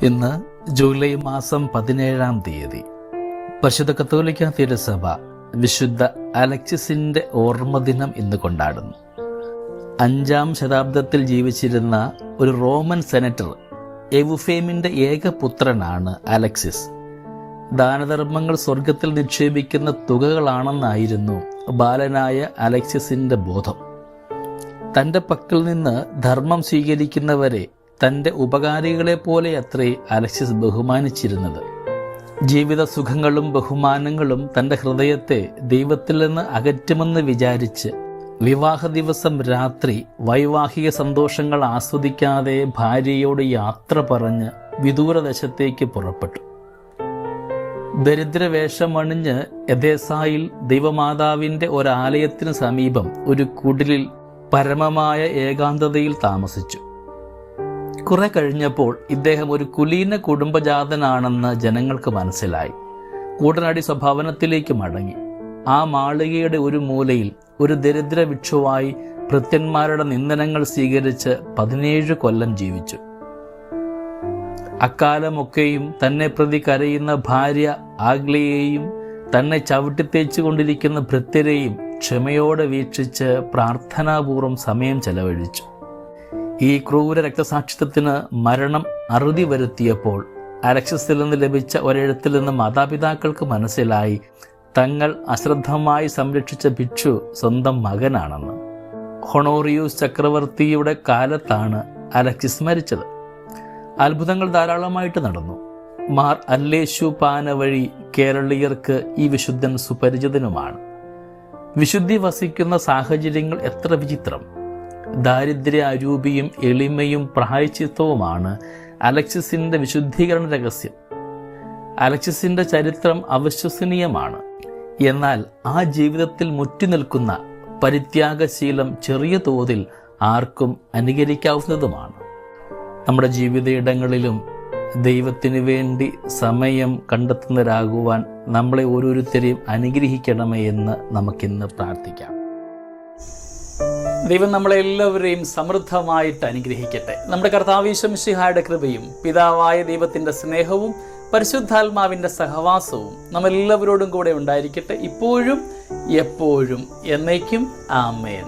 ഇന്ന് ജൂലൈ മാസം 17-ാം തീയതി പരിശുദ്ധ കത്തോലിക്ക തിരുസഭ വിശുദ്ധ അലക്സിസിന്റെ ഓർമ്മദിനം ഇന്ന് കൊണ്ടാടുന്നു. 5-ാം ശതാബ്ദത്തിൽ ജീവിച്ചിരുന്ന ഒരു റോമൻ സെനറ്റർ എവുഫേമിന്റെ ഏകപുത്രനാണ് അലക്സിസ്. ദാനധർമ്മങ്ങൾ സ്വർഗത്തിൽ നിക്ഷേപിക്കുന്ന തുകകളാണെന്നായിരുന്നു ബാലനായ അലക്സിസിന്റെ ബോധം. തൻ്റെ പക്കൽ നിന്ന് ധർമ്മം സ്വീകരിക്കുന്നവരെ തൻ്റെ ഉപകാരികളെ പോലെ അത്രേ അലക്സിസ് ബഹുമാനിച്ചിരുന്നത്. ജീവിത സുഖങ്ങളും ബഹുമാനങ്ങളും തൻ്റെ ഹൃദയത്തെ ദൈവത്തിൽ നിന്ന് അകറ്റുമെന്ന് വിചാരിച്ച് വിവാഹ ദിവസം രാത്രി വൈവാഹിക സന്തോഷങ്ങൾ ആസ്വദിക്കാതെ ഭാര്യയോട് യാത്ര പറഞ്ഞ് വിദൂരദേശത്തേക്ക് പുറപ്പെട്ടു. ദരിദ്രവേഷമണിഞ്ഞ് എഥേസായിൽ ദൈവമാതാവിൻ്റെ ഒരാലയത്തിന് സമീപം ഒരു കുടിലിൽ പരമമായ ഏകാന്തതയിൽ താമസിച്ചു. കുറെ കഴിഞ്ഞപ്പോൾ ഇദ്ദേഹം ഒരു കുലീന കുടുംബജാതനാണെന്ന് ജനങ്ങൾക്ക് മനസ്സിലായി. ഉടനടി സ്വഭവനത്തിലേക്ക് മടങ്ങി. ആ മാളികയുടെ ഒരു മൂലയിൽ ഒരു ദരിദ്ര ഭിക്ഷുവായി ഭൃത്യന്മാരുടെ നിന്ദനങ്ങൾ സ്വീകരിച്ച് 17 കൊല്ലം ജീവിച്ചു. അക്കാലമൊക്കെയും തന്നെ പ്രതി കരയുന്ന ഭാര്യ ആഗ്ലയെയും തന്നെ ചവിട്ടിത്തേച്ചു കൊണ്ടിരിക്കുന്ന ഭൃത്യരെയും ക്ഷമയോടെ വീക്ഷിച്ച് പ്രാർത്ഥനാപൂർവം സമയം ചെലവഴിച്ചു. ഈ ക്രൂര രക്തസാക്ഷിത്വത്തിന് മരണം അറുതി വരുത്തിയപ്പോൾ അലക്സിസിൽ നിന്ന് ലഭിച്ച ഒരെഴുത്തിൽ നിന്ന് മാതാപിതാക്കൾക്ക് മനസ്സിലായി തങ്ങൾ അശ്രദ്ധമായി സംരക്ഷിച്ച ഭിക്ഷു സ്വന്തം മകനാണെന്ന്. ഹൊണോറിയൂസ് ചക്രവർത്തിയുടെ കാലത്താണ് അലക്സിസ് മരിച്ചത്. അത്ഭുതങ്ങൾ ധാരാളമായിട്ട് നടന്നു. മാർ അല്ലേശു പാന വഴി കേരളീയർക്ക് ഈ വിശുദ്ധൻ സുപരിചിതനുമാണ്. വിശുദ്ധി വസിക്കുന്ന സാഹചര്യങ്ങൾ എത്ര വിചിത്രം! ദാരിദ്ര്യ അരൂപിയും എളിമയും പ്രായശ്ചിത്തവുമാണ് അലക്സിസിന്റെ വിശുദ്ധീകരണ രഹസ്യം. അലക്സിസിന്റെ ചരിത്രം അവിശ്വസനീയമാണ്. എന്നാൽ ആ ജീവിതത്തിൽ മുറ്റിനിൽക്കുന്ന പരിത്യാഗശീലം ചെറിയ തോതിൽ ആർക്കും അനുകരിക്കാവുന്നതുമാണ്. നമ്മുടെ ജീവിതയിടങ്ങളിലും ദൈവത്തിന് വേണ്ടി സമയം കണ്ടെത്തുന്നവരാകുവാൻ നമ്മളെ ഓരോരുത്തരെയും അനുഗ്രഹിക്കണമേ എന്ന് നമുക്കിന്ന് പ്രാർത്ഥിക്കാം. ദൈവം നമ്മളെല്ലാവരെയും സമൃദ്ധമായിട്ട് അനുഗ്രഹിക്കട്ടെ. നമ്മുടെ കർത്താവ് ഈശോ മിശിഹായുടെ കൃപയും പിതാവായ ദൈവത്തിൻ്റെ സ്നേഹവും പരിശുദ്ധാത്മാവിൻ്റെ സഹവാസവും നമ്മളെല്ലാവരോടും കൂടെ ഉണ്ടായിരിക്കട്ടെ, ഇപ്പോഴും എപ്പോഴും എന്നേക്കും. ആമേൻ.